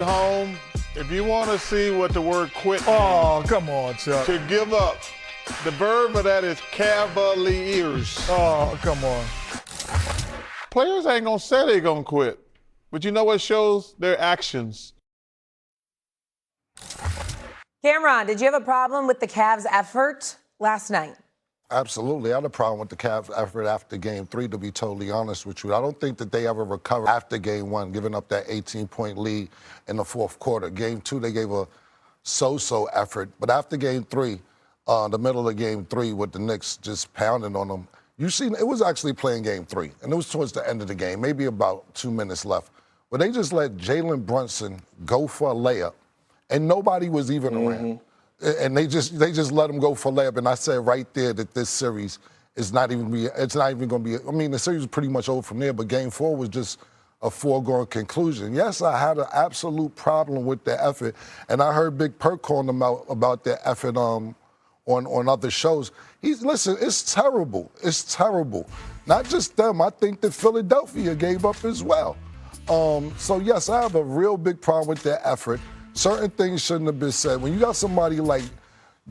Home, if you want to see what the word quit means, Oh, come on, Chuck. to give up. The verb of that is cavaliers. Oh, come on. Players ain't going to say they're going to quit. But you know what shows? Their actions. Cameron, did you have a problem with the Cavs' effort last night? Absolutely. I had a problem with the Cavs' effort after Game 3, to be totally honest with you. I don't think that they ever recovered after Game 1, giving up that 18-point lead in the fourth quarter. Game 2, they gave a so-so effort. But after Game 3, the middle of Game 3 with the Knicks just pounding on them, you see, it was actually playing Game 3, and it was towards the end of the game, maybe about 2 minutes left, where they just let Jalen Brunson go for a layup, and nobody was even around. And they just let him go for layup. And I said right there that this series is not even going to be. I mean, the series is pretty much over from there. But Game 4 was just a foregone conclusion. Yes, I had an absolute problem with the effort, and I heard Big Perk calling them out about their effort on other shows. Listen, it's terrible. It's terrible. Not just them. I think that Philadelphia gave up as well. So yes, I have a real big problem with their effort. Certain things shouldn't have been said. When you got somebody like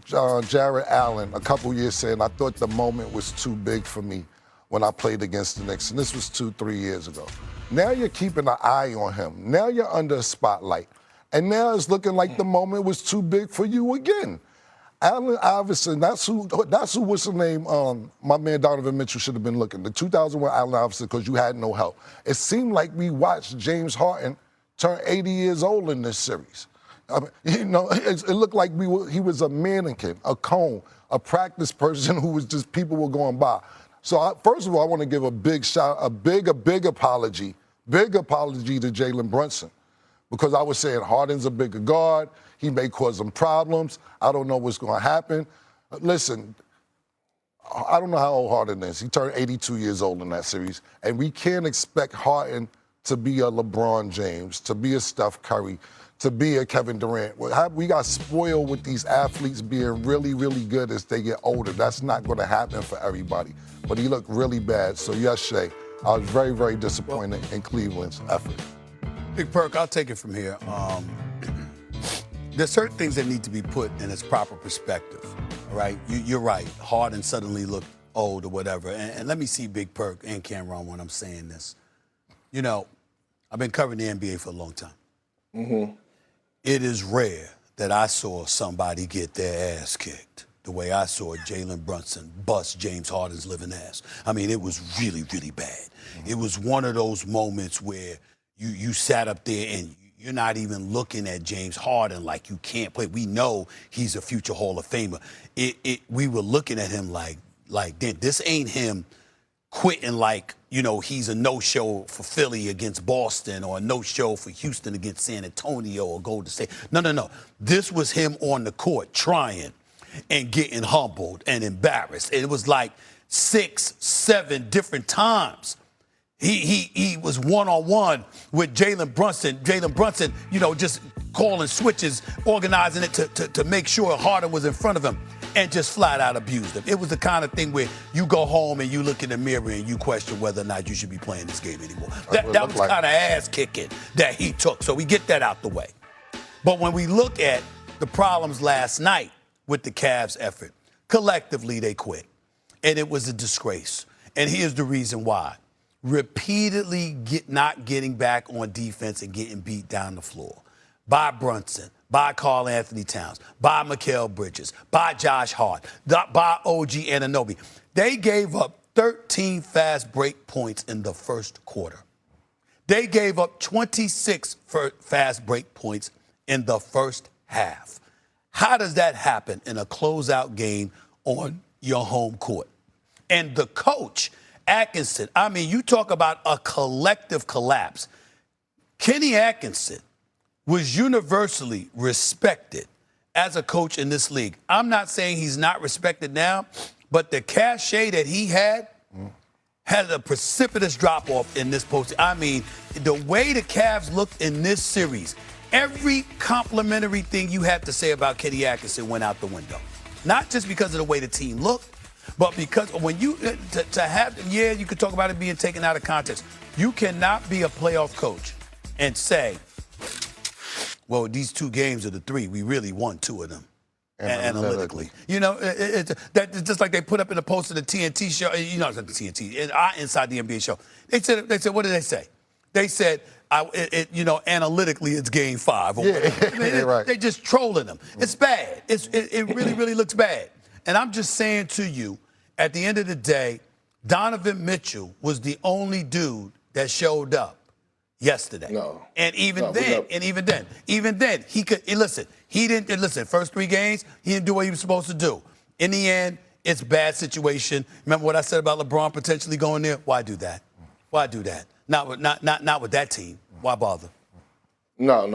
Jared Allen a couple years saying, I thought the moment was too big for me when I played against the Knicks, and this was 2-3 years ago. Now you're keeping an eye on him. Now you're under a spotlight. And now it's looking like the moment was too big for you again. Allen Iverson, that's who what's the name, my man Donovan Mitchell should have been looking. The 2001 Allen Iverson, because you had no help. It seemed like we watched James Harden turn 80 years old in this series. I mean, it looked like he was a mannequin, a cone, a practice person who was just people were going by. So first of all, I want to give a big apology to Jalen Brunson, because I was saying Harden's a bigger guard. He may cause them problems. I don't know what's going to happen. Listen, I don't know how old Harden is. He turned 82 years old in that series, and we can't expect Harden to be a LeBron James, to be a Steph Curry, to be a Kevin Durant. We got spoiled with these athletes being really, really good as they get older. That's not going to happen for everybody. But he looked really bad. So yes, Shay, I was very, very disappointed in Cleveland's effort. Big Perk, I'll take it from here. There's certain things that need to be put in its proper perspective, all right? You're right. Harden suddenly looked old or whatever. And let me see Big Perk and Cameron when I'm saying this. You know, I've been covering the NBA for a long time. Mm-hmm. It is rare that I saw somebody get their ass kicked the way I saw Jalen Brunson bust James Harden's living ass. I mean, it was really, really bad. Mm-hmm. It was one of those moments where you sat up there and you're not even looking at James Harden like you can't play. We know he's a future Hall of Famer. We were looking at him like this ain't him quitting like, you know, he's a no-show for Philly against Boston or a no-show for Houston against San Antonio or Golden State. No. This was him on the court trying and getting humbled and embarrassed. It was like 6, 7 different times. He was one-on-one with Jalen Brunson. Jalen Brunson, you know, just calling switches, organizing it to make sure Harden was in front of him, and just flat out abused him. It was the kind of thing where you go home and you look in the mirror and you question whether or not you should be playing this game anymore. That was kind of ass-kicking that he took. So we get that out the way. But when we look at the problems last night with the Cavs' effort, collectively they quit. And it was a disgrace. And here's the reason why. Repeatedly not getting back on defense and getting beat down the floor by Brunson, by Karl Anthony Towns, by Mikal Bridges, by Josh Hart, by OG Anunoby. They gave up 13 fast break points in the first quarter. They gave up 26 fast break points in the first half. How does that happen in a closeout game on your home court? And the coach, Atkinson, I mean, you talk about a collective collapse. Kenny Atkinson was universally respected as a coach in this league. I'm not saying he's not respected now, but the cachet that he had a precipitous drop-off in this post. I mean, the way the Cavs looked in this series, every complimentary thing you had to say about Kenny Atkinson went out the window. Not just because of the way the team looked, but because when you, you could talk about it being taken out of context. You cannot be a playoff coach and say, well, these 2 games are the 3. We really won 2 of them. Analytically. You know, it's just like they put up in the post of the TNT show. You know, it's not the TNT. Inside the NBA show. They said, what did they say? They said, you know, analytically, it's game 5. Or Yeah, right. They're just trolling them. It's bad. It really, really looks bad. And I'm just saying to you, at the end of the day, Donovan Mitchell was the only dude that showed up yesterday. No. And even then, he could listen. He didn't listen. First 3 games, he didn't do what he was supposed to do. In the end, it's a bad situation. Remember what I said about LeBron potentially going there? Why do that? Why do that? Not with that team. Why bother? No.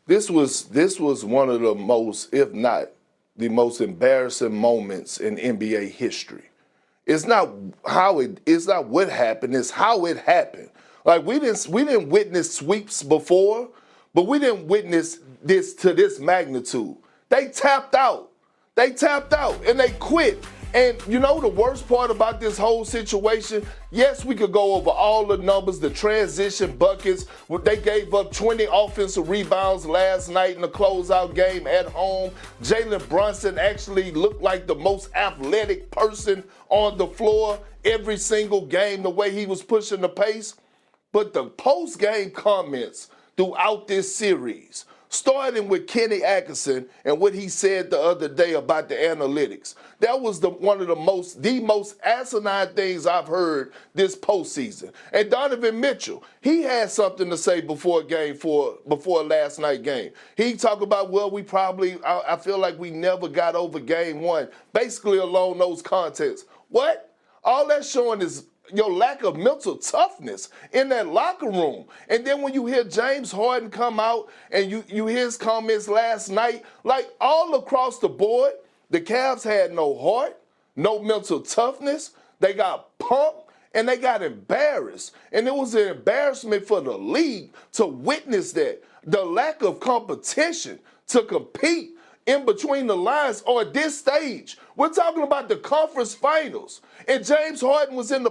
This was one of the most, if not the most embarrassing moments in NBA history. It's not what happened, it's how it happened. Like we didn't witness sweeps before, but we didn't witness this to this magnitude. They tapped out and they quit. And you know the worst part about this whole situation? Yes, we could go over all the numbers, the transition buckets. They gave up 20 offensive rebounds last night in the closeout game at home. Jalen Brunson actually looked like the most athletic person on the floor every single game, the way he was pushing the pace. But the post-game comments throughout this series, starting with Kenny Atkinson and what he said the other day about the analytics. That was one of the most asinine things I've heard this postseason. And Donovan Mitchell, he had something to say before last night's game. He talked about, well, I feel like we never got over game 1, basically along those contexts. What? All that's showing is your lack of mental toughness in that locker room. And then when you hear James Harden come out and you hear his comments last night, like all across the board, the Cavs had no heart, no mental toughness. They got pumped and they got embarrassed. And it was an embarrassment for the league to witness that. The lack of competition to compete in between the lines or at this stage. We're talking about the conference finals. And James Harden was in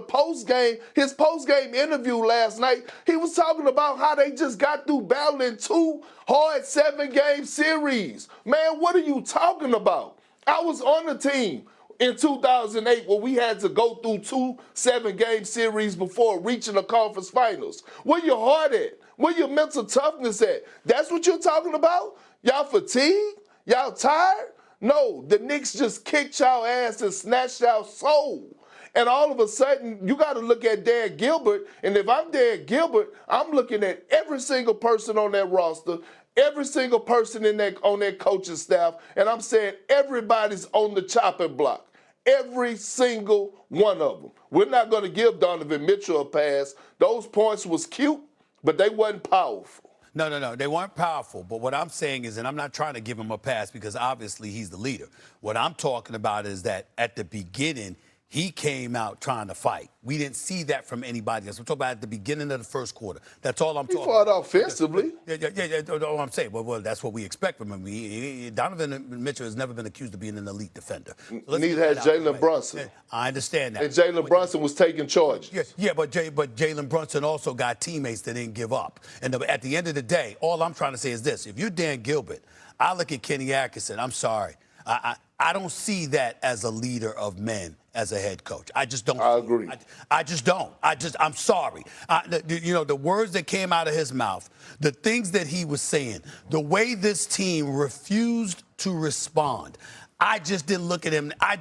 his post-game interview last night. He was talking about how they just got through battling 2 hard 7-game series. Man, what are you talking about? I was on the team in 2008 where we had to go through 2 7-game series before reaching the conference finals. Where your heart at? Where your mental toughness at? That's what you're talking about? Y'all fatigued? Y'all tired? No, the Knicks just kicked y'all ass and snatched y'all soul. And all of a sudden, you got to look at Dan Gilbert. And if I'm Dan Gilbert, I'm looking at every single person on that roster, every single person on that coaching staff, and I'm saying everybody's on the chopping block. Every single one of them. We're not going to give Donovan Mitchell a pass. Those points was cute, but they wasn't powerful. No. They weren't powerful. But what I'm saying is, and I'm not trying to give him a pass because obviously he's the leader. What I'm talking about is that at the beginning, he came out trying to fight. We didn't see that from anybody else. I'm talking about at the beginning of the first quarter. That's all I'm talking about. He fought offensively. Yeah. All I'm saying. Well, that's what we expect from him. Donovan Mitchell has never been accused of being an elite defender. So neither has Jalen Brunson. I understand that. And Jalen Brunson was taking charges. Yeah, but Jalen Brunson also got teammates that didn't give up. And at the end of the day, all I'm trying to say is this. If you're Dan Gilbert, I look at Kenny Atkinson. I'm sorry. I don't see that as a leader of men as a head coach. I just don't. I agree. I just don't. I'm sorry. The words that came out of his mouth, the things that he was saying, the way this team refused to respond. I just didn't look at him. I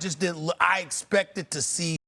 expected to see